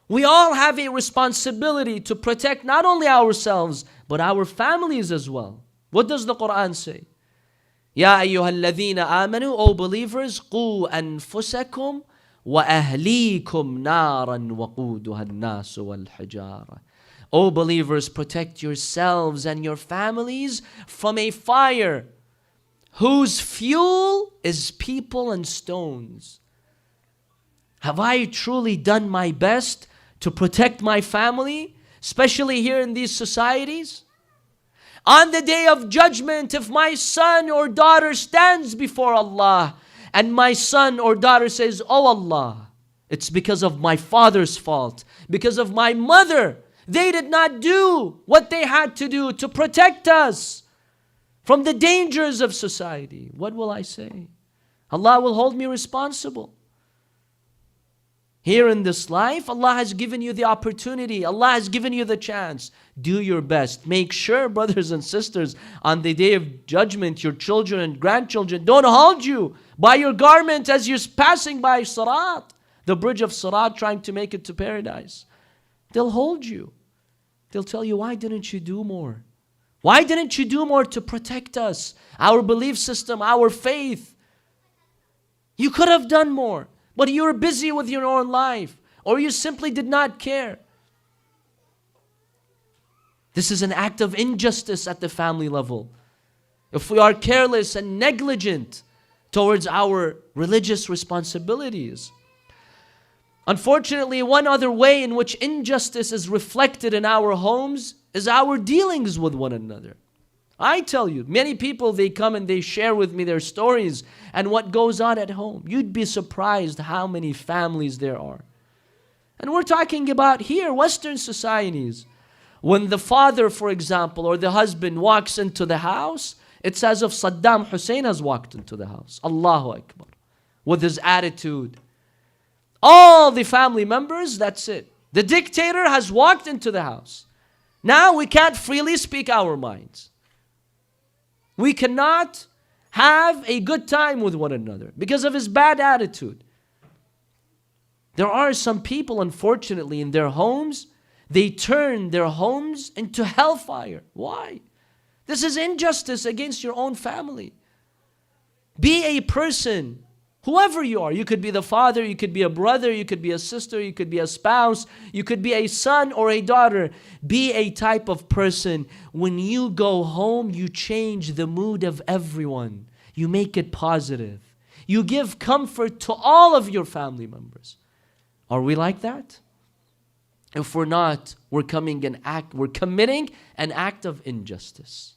We all have a responsibility to protect not only ourselves, but our families as well. What does the Quran say? Ya ayyuhalladhina amanu, O believers, qu anfusakum wa ahlikum naran waquduha an-nasu wal hijara. O believers, protect yourselves and your families from a fire whose fuel is people and stones. Have I truly done my best to protect my family, especially here in these societies? On the day of judgment, if my son or daughter stands before Allah and my son or daughter says, "Oh Allah, it's because of my father's fault, because of my mother, they did not do what they had to do to protect us from the dangers of society," what will I say? Allah will hold me responsible. Here in this life, Allah has given you the opportunity. Allah has given you the chance. Do your best. Make sure, brothers and sisters, on the day of judgment, your children and grandchildren don't hold you by your garment as you're passing by Sirat, the bridge of Sirat, trying to make it to paradise. They'll hold you. They'll tell you, why didn't you do more? Why didn't you do more to protect us, our belief system, our faith? You could have done more, but you were busy with your own life, or you simply did not care. This is an act of injustice at the family level. If we are careless and negligent towards our religious responsibilities. Unfortunately, one other way in which injustice is reflected in our homes is our dealings with one another. I tell you, many people, they come and they share with me their stories and what goes on at home. You'd be surprised how many families there are. And we're talking about here, Western societies. When the father, for example, or the husband walks into the house, it's as if Saddam Hussein has walked into the house. Allahu Akbar. With his attitude. All the family members, that's it. The dictator has walked into the house. Now we can't freely speak our minds. We cannot have a good time with one another because of his bad attitude. There are some people, unfortunately, in their homes, they turn their homes into hellfire. Why? This is injustice against your own family. Be a person, whoever you are. You could be the father, you could be a brother, you could be a sister, you could be a spouse, you could be a son or a daughter. Be a type of person. When you go home, you change the mood of everyone. You make it positive. You give comfort to all of your family members. Are we like that? If we're not, we're committing an act of injustice.